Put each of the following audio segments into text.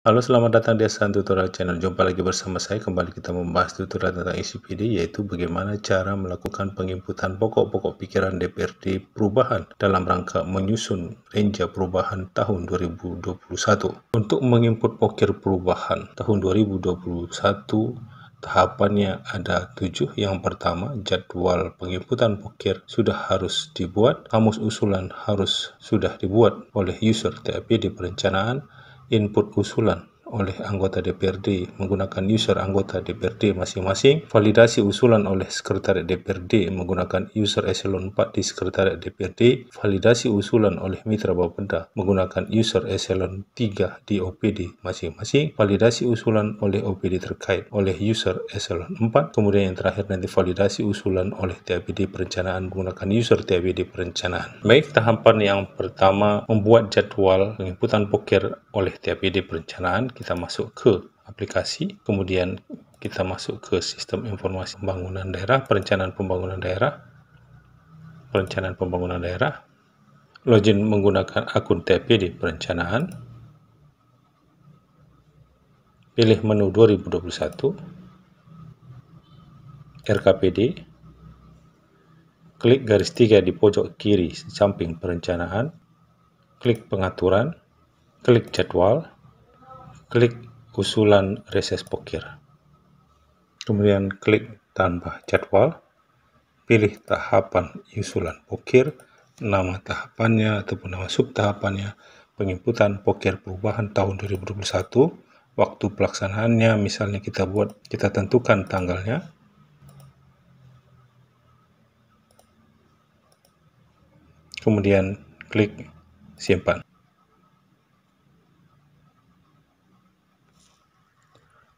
Halo, selamat datang di Asan Tutorial Channel. Jumpa lagi bersama saya. Kembali kita membahas tutorial tentang ICPD, yaitu bagaimana cara melakukan penginputan pokok-pokok pikiran DPRD perubahan dalam rangka menyusun renja perubahan tahun 2021. Untuk menginput pokir perubahan tahun 2021, tahapannya ada 7. Yang pertama, jadwal penginputan pokir sudah harus dibuat. Kamus usulan harus sudah dibuat oleh user TAPD perencanaan. Input usulan oleh anggota DPRD menggunakan user anggota DPRD masing-masing, validasi usulan oleh Sekretariat DPRD menggunakan user eselon 4 di Sekretariat DPRD, validasi usulan oleh Mitra Bapeda menggunakan user eselon 3 di OPD masing-masing, validasi usulan oleh OPD terkait oleh user eselon 4, kemudian yang terakhir nanti validasi usulan oleh TAPD perencanaan menggunakan user TAPD perencanaan. Baik, tahapan yang pertama, membuat jadwal penginputan pokir oleh TAPD perencanaan. Kita masuk ke aplikasi, kemudian kita masuk ke sistem informasi pembangunan daerah, perencanaan pembangunan daerah, login menggunakan akun TAPD perencanaan, pilih menu 2021, RKPD, klik garis 3 di pojok kiri samping perencanaan, klik pengaturan, klik jadwal, klik usulan reses pokir. Kemudian klik tambah jadwal, pilih tahapan usulan pokir, nama tahapannya ataupun nama subtahapannya, penginputan pokir perubahan tahun 2021, waktu pelaksanaannya misalnya kita tentukan tanggalnya, kemudian klik simpan.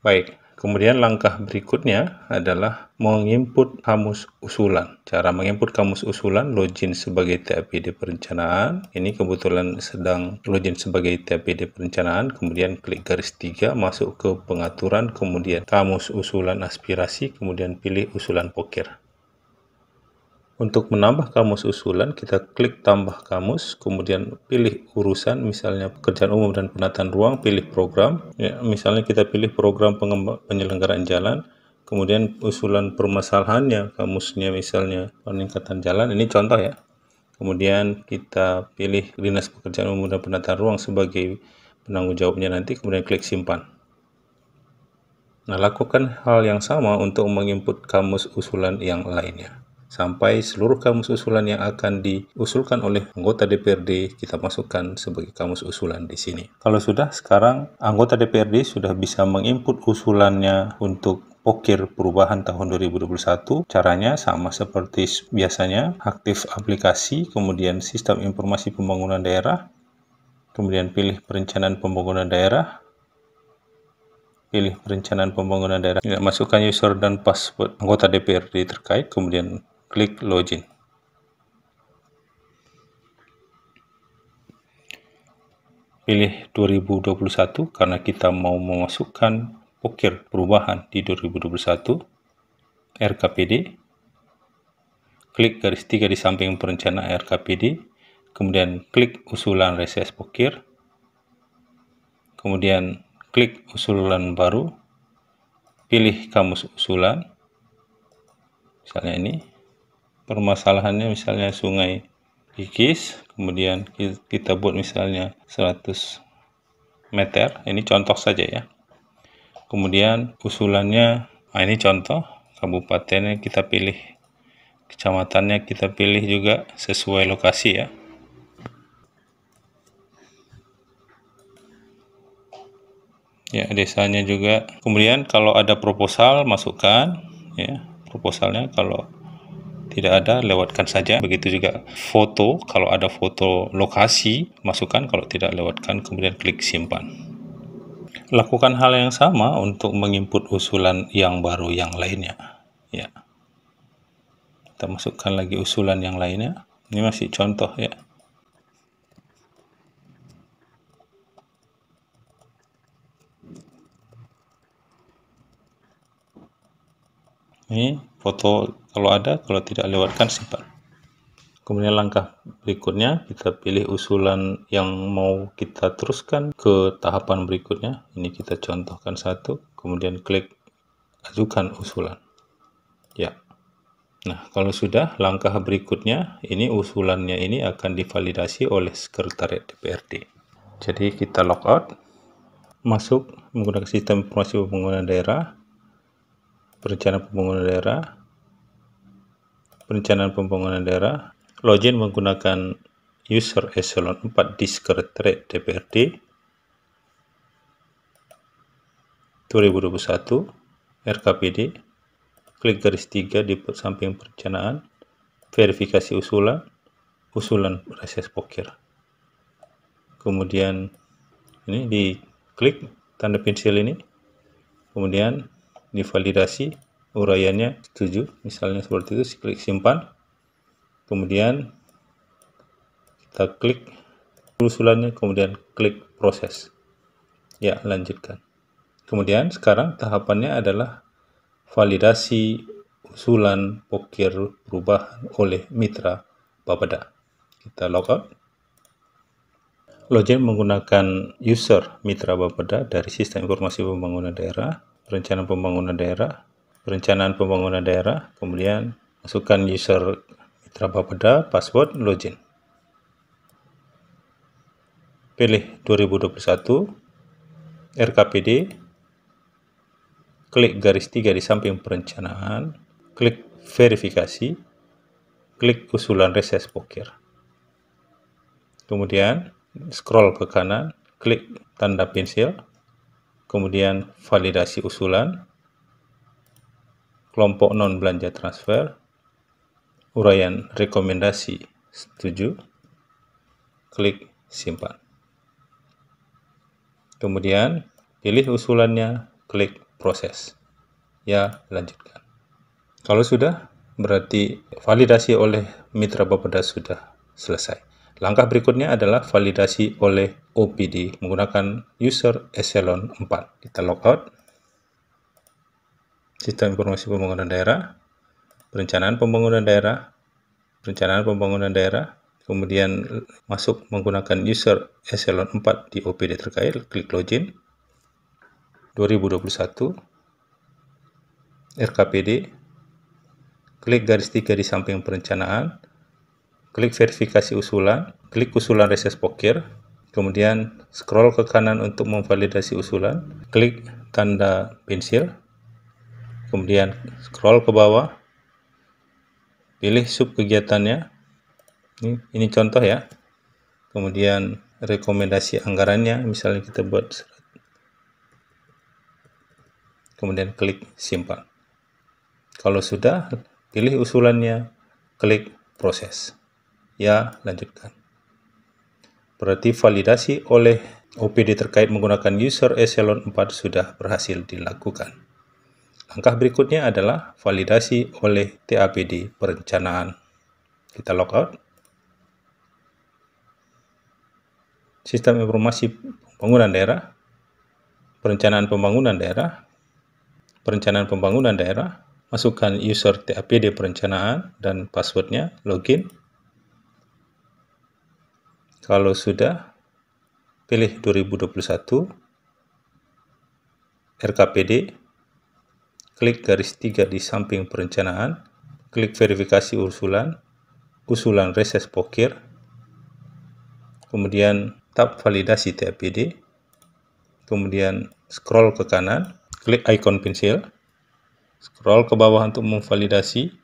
Baik, kemudian langkah berikutnya adalah menginput kamus usulan. Cara menginput kamus usulan, login sebagai TAPD perencanaan. Ini kebetulan sedang login sebagai TAPD perencanaan, kemudian klik garis 3, masuk ke pengaturan, kemudian kamus usulan aspirasi, kemudian pilih usulan pokir. Untuk menambah kamus usulan, kita klik tambah kamus, kemudian pilih urusan, misalnya pekerjaan umum dan penataan ruang, pilih program. Ya, misalnya kita pilih program penyelenggaraan jalan, kemudian usulan permasalahannya, kamusnya misalnya peningkatan jalan, ini contoh ya. Kemudian kita pilih Dinas Pekerjaan Umum dan Penataan Ruang sebagai penanggung jawabnya nanti, kemudian klik simpan. Nah, lakukan hal yang sama untuk menginput kamus usulan yang lainnya, sampai seluruh kamus usulan yang akan diusulkan oleh anggota DPRD kita masukkan sebagai kamus usulan di sini. Kalau sudah, sekarang anggota DPRD sudah bisa menginput usulannya untuk pokir perubahan tahun 2021. Caranya sama seperti biasanya, aktif aplikasi, kemudian sistem informasi pembangunan daerah, kemudian pilih perencanaan pembangunan daerah, pilih perencanaan pembangunan daerah, masukkan user dan password anggota DPRD terkait, kemudian klik login. Pilih 2021 karena kita mau memasukkan pokir perubahan di 2021. RKPD, klik garis 3 di samping perencanaan RKPD, kemudian klik usulan reses pokir, kemudian klik usulan baru, pilih kamus usulan, misalnya ini, permasalahannya misalnya Sungai Kikis, kemudian kita buat misalnya 100 meter, ini contoh saja ya. Kemudian usulannya, nah ini contoh, kabupatennya kita pilih, kecamatannya kita pilih juga sesuai lokasi ya. Ya, desanya juga. Kemudian kalau ada proposal, masukkan ya proposalnya. Kalau tidak ada, lewatkan saja. Begitu juga foto, kalau ada foto lokasi, masukkan. Kalau tidak, lewatkan, kemudian klik simpan. Lakukan hal yang sama untuk menginput usulan yang baru yang lainnya. Ya, kita masukkan lagi usulan yang lainnya. Ini masih contoh ya. Ini foto kalau ada, kalau tidak, lewatkan simpan. Kemudian langkah berikutnya, kita pilih usulan yang mau kita teruskan ke tahapan berikutnya. Ini kita contohkan satu, kemudian klik ajukan usulan. Ya. Nah, kalau sudah, langkah berikutnya, ini usulannya ini akan divalidasi oleh Sekretariat DPRD. Jadi kita logout, masuk menggunakan Sistem Informasi Pembangunan Daerah, Perencanaan Pembangunan Daerah, login menggunakan user eselon 4 di Sekretariat DPRD 2021 RKPD, klik garis 3 di samping perencanaan, verifikasi usulan reses pokir. Kemudian ini diklik tanda pensil ini, kemudian divalidasi uraiannya setuju, misalnya seperti itu, klik simpan. Kemudian kita klik usulannya, kemudian klik proses. Ya, lanjutkan. Kemudian sekarang tahapannya adalah validasi usulan pokir perubahan oleh mitra Bapeda. Kita logout. Login menggunakan user mitra Bapeda dari Sistem Informasi Pembangunan Daerah, Perencanaan Pembangunan Daerah, kemudian masukkan user mitra Bapeda, password, login. Pilih 2021 RKPD, klik garis 3 di samping perencanaan, klik verifikasi, klik usulan reses pokir. Kemudian scroll ke kanan, klik tanda pensil, kemudian validasi usulan, kelompok non belanja transfer, uraian rekomendasi setuju, klik simpan. Kemudian pilih usulannya, klik proses. Ya, lanjutkan. Kalau sudah, berarti validasi oleh mitra Bapeda sudah selesai. Langkah berikutnya adalah validasi oleh OPD menggunakan user eselon 4. Kita logout. Sistem Informasi Pembangunan Daerah, Perencanaan Pembangunan Daerah, kemudian masuk menggunakan user eselon 4 di OPD terkait, klik login. 2021 RKPD, klik garis 3 di samping perencanaan, klik verifikasi usulan, klik usulan reses pokir, kemudian scroll ke kanan untuk memvalidasi usulan, klik tanda pensil, kemudian scroll ke bawah, pilih sub kegiatannya, ini contoh ya, kemudian rekomendasi anggarannya, misalnya kita buat surat, kemudian klik simpan. Kalau sudah, pilih usulannya, klik proses. Ya, lanjutkan. Berarti validasi oleh OPD terkait menggunakan user eselon 4 sudah berhasil dilakukan. Langkah berikutnya adalah validasi oleh TAPD perencanaan. Kita logout. Sistem Informasi Pembangunan Daerah, Perencanaan Pembangunan Daerah, masukkan user TAPD perencanaan dan passwordnya, login. Kalau sudah, pilih 2021 RKPD, klik garis 3 di samping perencanaan, klik verifikasi usulan reses pokir, kemudian tab validasi TAPD, kemudian scroll ke kanan, klik ikon pensil, scroll ke bawah untuk memvalidasi,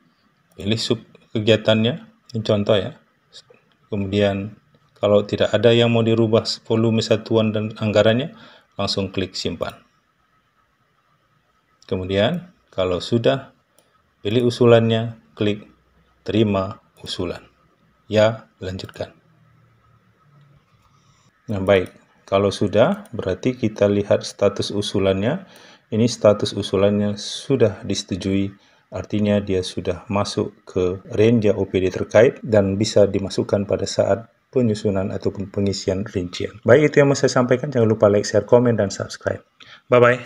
pilih sub kegiatannya, ini contoh ya. Kemudian kalau tidak ada yang mau dirubah volume satuan dan anggarannya, langsung klik simpan. Kemudian kalau sudah, pilih usulannya, klik terima usulan. Ya, lanjutkan. Nah, baik. Kalau sudah, berarti kita lihat status usulannya. Ini status usulannya sudah disetujui, artinya dia sudah masuk ke range OPD terkait dan bisa dimasukkan pada saat penyusunan ataupun pengisian rincian. Baik, itu yang mau saya sampaikan. Jangan lupa like, share, komen, dan subscribe. Bye-bye.